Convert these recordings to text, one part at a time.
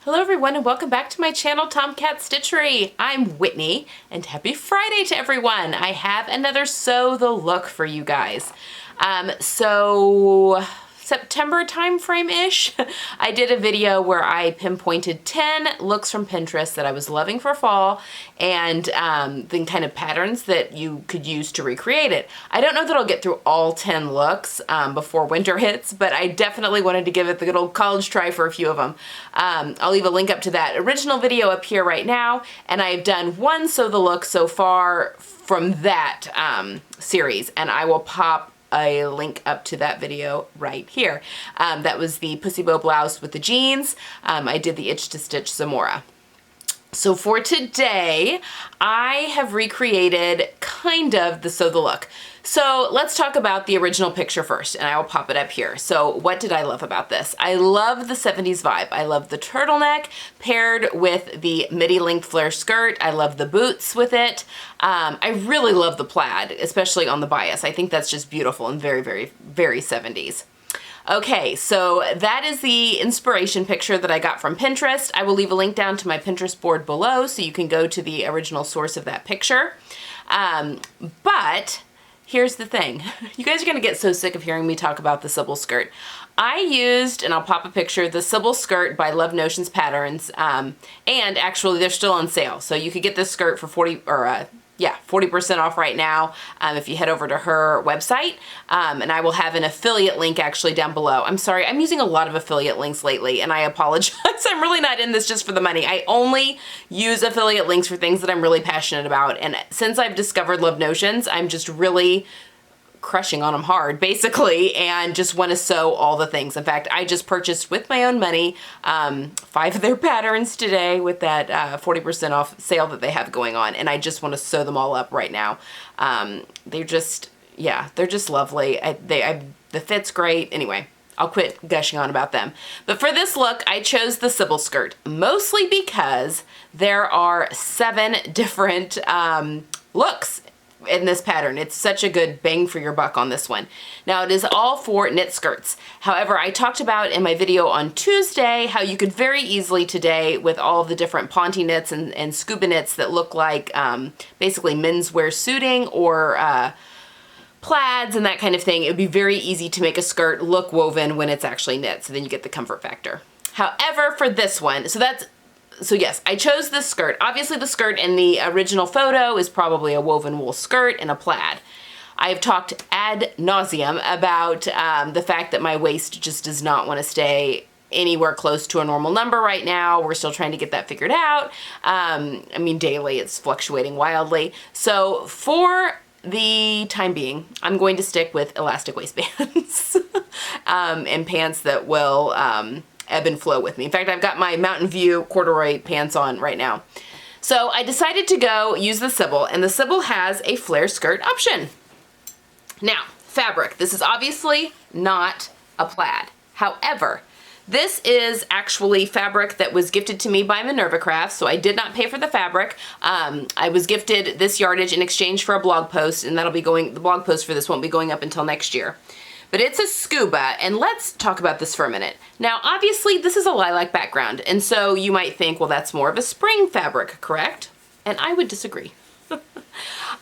Hello everyone and welcome back to my channel, Tomcat Stitchery. I'm Whitney and happy Friday to everyone. I have another Sew the Look for you guys. So September time frame-ish, I did a video where I pinpointed 10 looks from Pinterest that I was loving for fall and then kind of patterns that you could use to recreate it. I don't know that I'll get through all 10 looks before winter hits, but I definitely wanted to give it the good old college try for a few of them. I'll leave a link up to that original video up here right now, and I've done one Sew the Look so far from that series, and I will pop a link up to that video right here. That was the pussy bow blouse with the jeans. I did the itch to stitch Zamora. So for today, I have recreated kind of the Sew the Look. So let's talk about the original picture first, and I will pop it up here. So what did I love about this? I love the 70s vibe. I love the turtleneck paired with the midi length flare skirt. I love the boots with it. I really love the plaid, especially on the bias. I think that's just beautiful and very, very, very 70s. Okay, so that is the inspiration picture that I got from Pinterest. I will leave a link down to my Pinterest board below so you can go to the original source of that picture. But here's the thing. You guys are gonna get so sick of hearing me talk about the Sybil skirt. I used, and I'll pop a picture, the Sybil skirt by Love Notions Patterns, and actually they're still on sale. So you could get this skirt for 40% off right now if you head over to her website. And I will have an affiliate link actually down below. I'm sorry, I'm using a lot of affiliate links lately and I apologize. I'm really not in this just for the money. I only use affiliate links for things that I'm really passionate about. And since I've discovered Love Notions, I'm just really crushing on them hard basically and just want to sew all the things. In fact, I just purchased with my own money 5 of their patterns today with that 40% off sale that they have going on, and I just want to sew them all up right now. They're just, yeah, they're just lovely. The fit's great. Anyway, I'll quit gushing on about them. But for this look, I chose the Sybil skirt, mostly because there are 7 different looks in this pattern. It's such a good bang for your buck on this one. Now it is all for knit skirts. However, I talked about in my video on Tuesday how you could very easily today with all the different Ponte knits and scuba knits that look like basically menswear suiting or plaids and that kind of thing, it would be very easy to make a skirt look woven when it's actually knit, so then you get the comfort factor. However, for this one, so yes, I chose this skirt. Obviously the skirt in the original photo is probably a woven wool skirt and a plaid. I've talked ad nauseum about the fact that my waist just does not want to stay anywhere close to a normal number right now. We're still trying to get that figured out. I mean, daily it's fluctuating wildly. So for the time being, I'm going to stick with elastic waistbands and pants that will ebb and flow with me. In fact, I've got my Mountain View corduroy pants on right now. So I decided to go use the Sybil, and the Sybil has a flare skirt option. Now, fabric. This is obviously not a plaid. However, this is actually fabric that was gifted to me by Minerva Crafts, so I did not pay for the fabric. I was gifted this yardage in exchange for a blog post, and that'll be the blog post for this won't be going up until next year. But it's a scuba, and let's talk about this for a minute. Now, obviously, this is a lilac background, and so you might think, well, that's more of a spring fabric, correct? And I would disagree.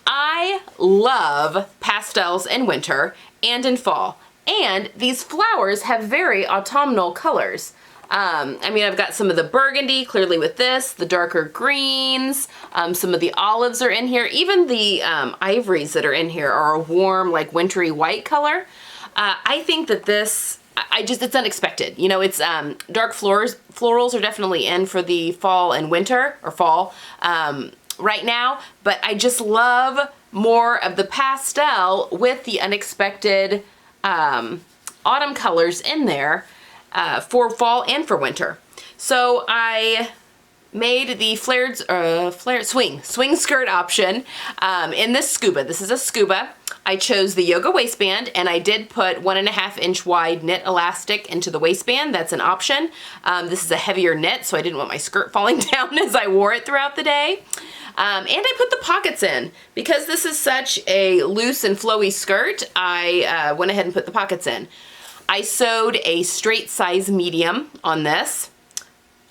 I love pastels in winter and in fall, and these flowers have very autumnal colors. I mean, I've got some of the burgundy, clearly with this, the darker greens, some of the olives are in here. Even the ivories that are in here are a warm, like wintry white color. I think that this, it's unexpected. You know, it's dark florals are definitely in for the fall and winter, or fall right now, but I just love more of the pastel with the unexpected autumn colors in there for fall and for winter. So I made the swing skirt option in this scuba. This is a scuba. I chose the yoga waistband, and I did put 1.5 inch wide knit elastic into the waistband. That's an option. This is a heavier knit, so I didn't want my skirt falling down as I wore it throughout the day. And I put the pockets in. Because this is such a loose and flowy skirt, I went ahead and put the pockets in. I sewed a straight size medium on this.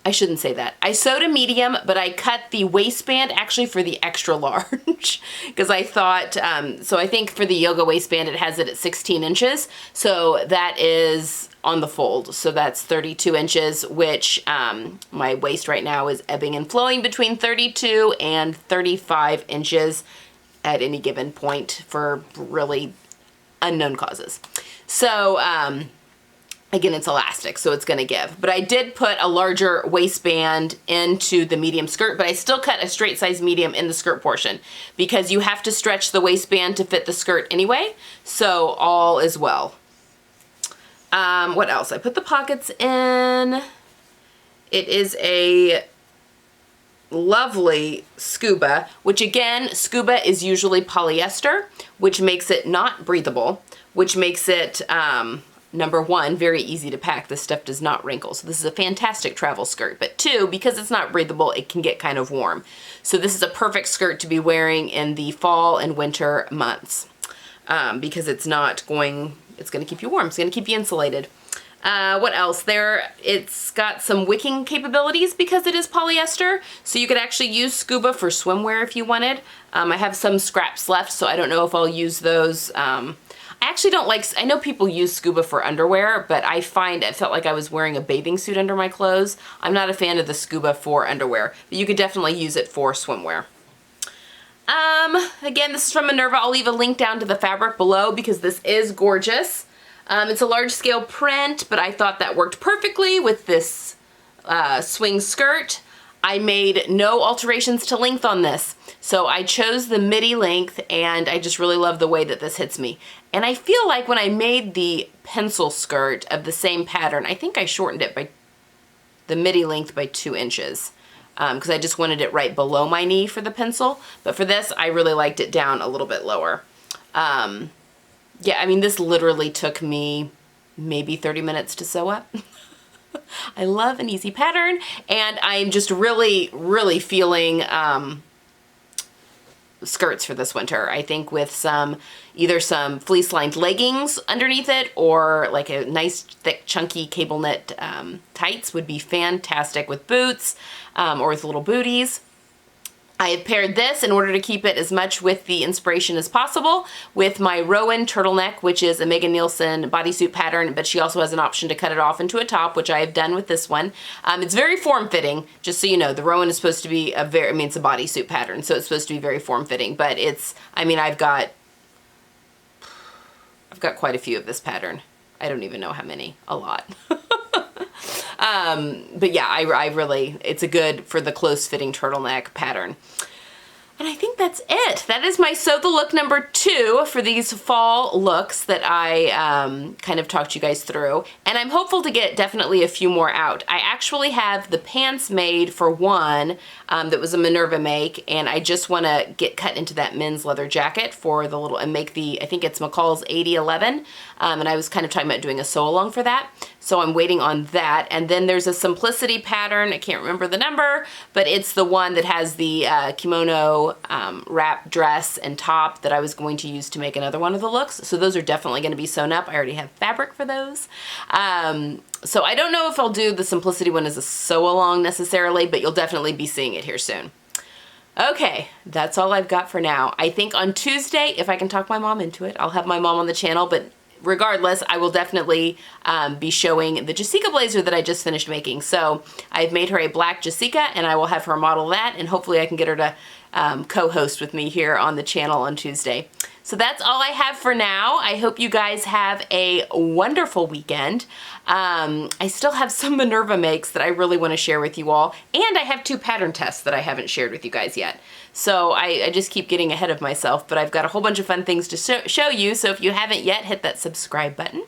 I shouldn't say that. I sewed a medium, but I cut the waistband actually for the extra large because I thought, so I think for the yoga waistband, it has it at 16 inches. So that is on the fold. So that's 32 inches, which my waist right now is ebbing and flowing between 32 and 35 inches at any given point for really unknown causes. So, again, it's elastic, so it's gonna give. But I did put a larger waistband into the medium skirt, but I still cut a straight size medium in the skirt portion because you have to stretch the waistband to fit the skirt anyway, so all is well. What else? I put the pockets in. It is a lovely scuba, which again, scuba is usually polyester, which makes it not breathable, which makes it, number one, very easy to pack. This stuff does not wrinkle. So this is a fantastic travel skirt. But two, because it's not breathable, it can get kind of warm. So this is a perfect skirt to be wearing in the fall and winter months because it's gonna keep you warm. It's gonna keep you insulated. What else? It's got some wicking capabilities because it is polyester. So you could actually use scuba for swimwear if you wanted. I have some scraps left, so I don't know if I'll use those. I actually don't like, I know people use scuba for underwear, but I find it felt like I was wearing a bathing suit under my clothes. I'm not a fan of the scuba for underwear, but you could definitely use it for swimwear. Again, this is from Minerva. I'll leave a link down to the fabric below because this is gorgeous. It's a large scale print, but I thought that worked perfectly with this swing skirt. I made no alterations to length on this. So I chose the midi length and I just really love the way that this hits me. And I feel like when I made the pencil skirt of the same pattern, I think I shortened it by the midi length by 2 inches because I just wanted it right below my knee for the pencil. But for this, I really liked it down a little bit lower. Yeah, I mean, this literally took me maybe 30 minutes to sew up. I love an easy pattern, and I'm just really, really feeling skirts for this winter. I think with either some fleece-lined leggings underneath it or like a nice, thick, chunky cable knit tights would be fantastic with boots or with little booties. I have paired this in order to keep it as much with the inspiration as possible with my Rowan turtleneck, which is a Megan Nielsen bodysuit pattern, but she also has an option to cut it off into a top, which I have done with this one. It's very form-fitting, just so you know. The Rowan is supposed to be it's a bodysuit pattern, so it's supposed to be very form-fitting, but I've got quite a few of this pattern. I don't even know how many, a lot. But yeah, I really, it's a good for the close-fitting turtleneck pattern. And I think that's it. That is my Sew the Look number 2 for these fall looks that I kind of talked you guys through. And I'm hopeful to get definitely a few more out. I actually have the pants made for one that was a Minerva make, and I just want to get cut into that men's leather jacket for the little, and make the, I think it's McCall's 8011. And I was kind of talking about doing a sew along for that. So I'm waiting on that. And then there's a Simplicity pattern. I can't remember the number, but it's the one that has the kimono wrap dress and top that I was going to use to make another one of the looks. So those are definitely going to be sewn up. I already have fabric for those. So I don't know if I'll do the Simplicity one as a sew along necessarily, but you'll definitely be seeing it here soon. Okay, that's all I've got for now. I think on Tuesday, if I can talk my mom into it, I'll have my mom on the channel, but regardless, I will definitely be showing the Jessica blazer that I just finished making. So I've made her a black Jessica, and I will have her model that, and hopefully I can get her to co-host with me here on the channel on Tuesday. So that's all I have for now. I hope you guys have a wonderful weekend. I still have some Minerva makes that I really want to share with you all, and I have 2 pattern tests that I haven't shared with you guys yet. So I just keep getting ahead of myself, but I've got a whole bunch of fun things to show you, so if you haven't yet, hit that subscribe button.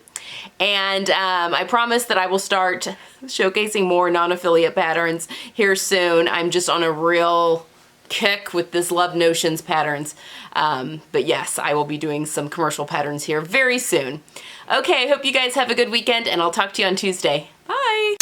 And I promise that I will start showcasing more non-affiliate patterns here soon. I'm just on a real kick with this Love Notions patterns. But yes, I will be doing some commercial patterns here very soon. Okay, I hope you guys have a good weekend, and I'll talk to you on Tuesday. Bye!